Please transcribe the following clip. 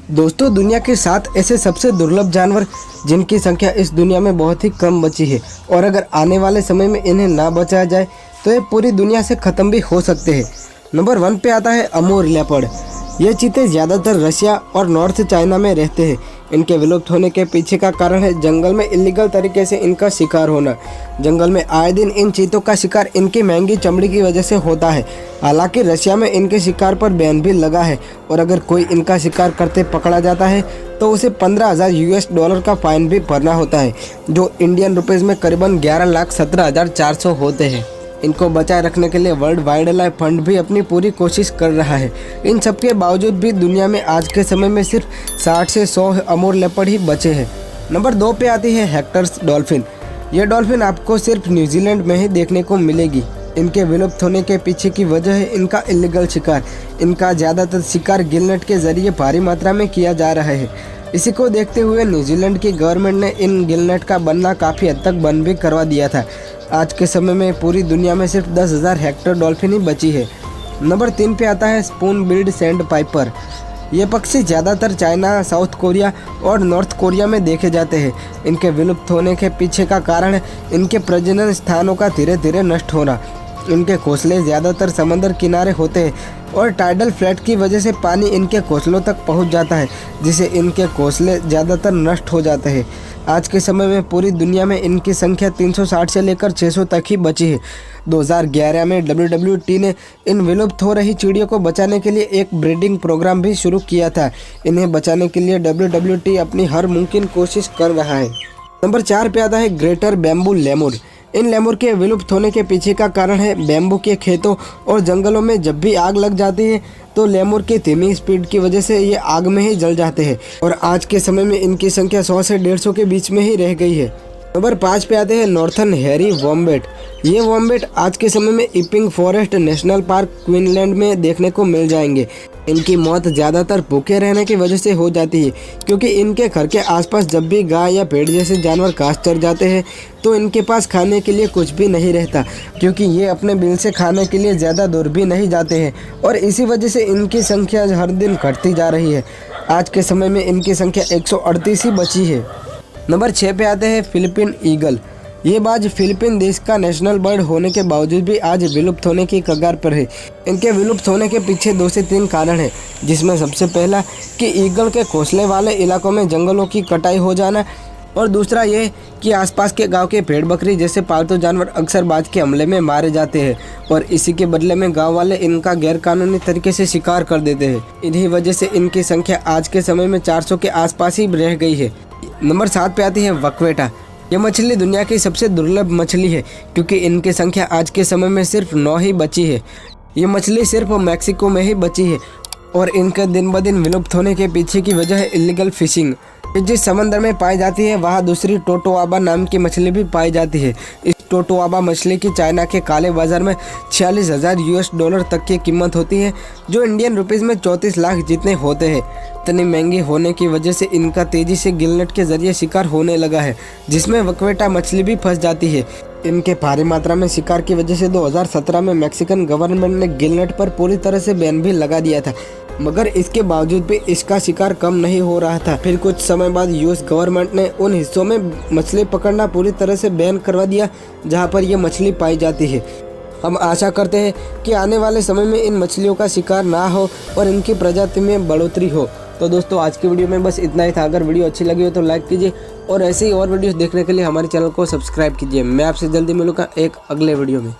दोस्तों, दुनिया के 7 ऐसे सबसे दुर्लभ जानवर जिनकी संख्या इस दुनिया में बहुत ही कम बची है और अगर आने वाले समय में इन्हें ना बचाया जाए तो ये पूरी दुनिया से ख़त्म भी हो सकते हैं। नंबर 1 पे आता है अमूर लेपर्ड। ये चीते ज़्यादातर रशिया और नॉर्थ चाइना में रहते हैं। इनके विलुप्त होने के पीछे का कारण है जंगल में इलीगल तरीके से इनका शिकार होना। जंगल में आए दिन इन चीतों का शिकार इनकी महंगी चमड़ी की वजह से होता है। हालांकि रशिया में इनके शिकार पर बैन भी लगा है और अगर कोई इनका शिकार करते पकड़ा जाता है तो उसे $15,000 का फाइन भी भरना होता है, जो इंडियन रुपीज़ में करीबन 11,17,400 होते हैं। इनको बचाए रखने के लिए वर्ल्ड वाइल्ड लाइफ फंड भी अपनी पूरी कोशिश कर रहा है। इन सब के बावजूद भी दुनिया में आज के समय में सिर्फ 60 से 100 अमूर लेपर्ड ही बचे हैं। नंबर 2 पे आती है हेक्टर्स डॉल्फिन। ये डॉल्फिन आपको सिर्फ न्यूजीलैंड में ही देखने को मिलेगी। इनके विलुप्त होने के पीछे की वजह है इनका इलीगल शिकार। इनका ज़्यादातर शिकार गिलनेट के जरिए भारी मात्रा में किया जा रहा है। इसी को देखते हुए न्यूजीलैंड की गवर्नमेंट ने इन गिलनेट का बनना काफ़ी हद तक बंद भी करवा दिया था। आज के समय में पूरी दुनिया में सिर्फ 10,000 हेक्टर डॉल्फिन ही बची है। नंबर 3 पे आता है स्पून बिल्ड सैंड पाइपर। ये पक्षी ज़्यादातर चाइना, साउथ कोरिया और नॉर्थ कोरिया में देखे जाते हैं। इनके विलुप्त होने के पीछे का कारण इनके प्रजनन स्थानों का धीरे धीरे नष्ट होना। इनके घोंसले ज़्यादातर समंदर किनारे होते हैं और टाइडल फ्लड की वजह से पानी इनके घोंसलों तक पहुंच जाता है, जिससे इनके घोंसले ज़्यादातर नष्ट हो जाते हैं। आज के समय में पूरी दुनिया में इनकी संख्या 360 से लेकर 600 तक ही बची है। 2011 में WWT ने इन विलुप्त हो रही चिड़ियों को बचाने के लिए एक ब्रीडिंग प्रोग्राम भी शुरू किया था। इन्हें बचाने के लिए WWT अपनी हर मुमकिन कोशिश कर रहा है। नंबर 4 पे आता है ग्रेटर बैम्बू लेमुर। इन लेमुर के विलुप्त होने के पीछे का कारण है बैम्बू के खेतों और जंगलों में जब भी आग लग जाती है तो लेमुर की धीमी स्पीड की वजह से ये आग में ही जल जाते हैं और आज के समय में इनकी संख्या 100 से 150 के बीच में ही रह गई है। नंबर 5 पे आते हैं नॉर्थर्न हेरी वॉम्बेट। ये वॉम्बेट आज के समय में इपिंग फॉरेस्ट नेशनल पार्क क्वीनलैंड में देखने को मिल जाएंगे। इनकी मौत ज़्यादातर भूखे रहने की वजह से हो जाती है, क्योंकि इनके घर के आसपास जब भी गाय या भेड़ जैसे जानवर घास चर जाते हैं तो इनके पास खाने के लिए कुछ भी नहीं रहता, क्योंकि ये अपने बिल से खाने के लिए ज़्यादा दूर भी नहीं जाते हैं और इसी वजह से इनकी संख्या हर दिन घटती जा रही है। आज के समय में इनकी संख्या 138 ही बची है। नंबर 6 पे आते हैं फिलीपीन ईगल। ये बाज फिलीपीन देश का नेशनल बर्ड होने के बावजूद भी आज विलुप्त होने की कगार पर है। इनके विलुप्त होने के पीछे 2 से 3 कारण हैं, जिसमें सबसे पहला कि ईगल के घोंसले वाले इलाकों में जंगलों की कटाई हो जाना और दूसरा ये कि आसपास के गांव के भेड़ बकरी जैसे पालतू जानवर अक्सर बाज के हमले में मारे जाते हैं और इसी के बदले में गांव वाले इनका गैरकानूनी तरीके से शिकार कर देते हैं। इन्हीं वजह से इनकी संख्या आज के समय में 400 के आसपास ही रह गई है। नंबर 7 पे आती है वक्वेटा। ये मछली दुनिया की सबसे दुर्लभ मछली है, क्योंकि इनकी संख्या आज के समय में सिर्फ 9 ही बची है। ये मछली सिर्फ मैक्सिको में ही बची है और इनके दिन ब दिन विलुप्त होने के पीछे की वजह है इलीगल फिशिंग। जिस समंदर में पाई जाती है वहाँ दूसरी टोटोआबा नाम की मछली भी पाई जाती है। इस टोटोआबा मछली की चाइना के काले बाजार में $46,000 तक की कीमत होती है, जो इंडियन रुपीज़ में 34 लाख जितने होते हैं। इतनी महंगी होने की वजह से इनका तेज़ी से गिलनेट के जरिए शिकार होने लगा है, जिसमें वक्वेटा मछली भी फंस जाती है। इनके भारी मात्रा में शिकार की वजह से 2017 में मैक्सिकन गवर्नमेंट ने गिलनेट पर पूरी तरह से बैन भी लगा दिया था, मगर इसके बावजूद भी इसका शिकार कम नहीं हो रहा था। फिर कुछ समय बाद यूएस गवर्नमेंट ने उन हिस्सों में मछली पकड़ना पूरी तरह से बैन करवा दिया जहां पर यह मछली पाई जाती है। हम आशा करते हैं कि आने वाले समय में इन मछलियों का शिकार ना हो और इनकी प्रजाति में बढ़ोतरी हो। तो दोस्तों, आज की वीडियो में बस इतना ही था। अगर वीडियो अच्छी लगी हो तो लाइक कीजिए और ऐसे ही और वीडियोस देखने के लिए हमारे चैनल को सब्सक्राइब कीजिए। मैं आपसे जल्दी मिलूँगा एक अगले वीडियो में।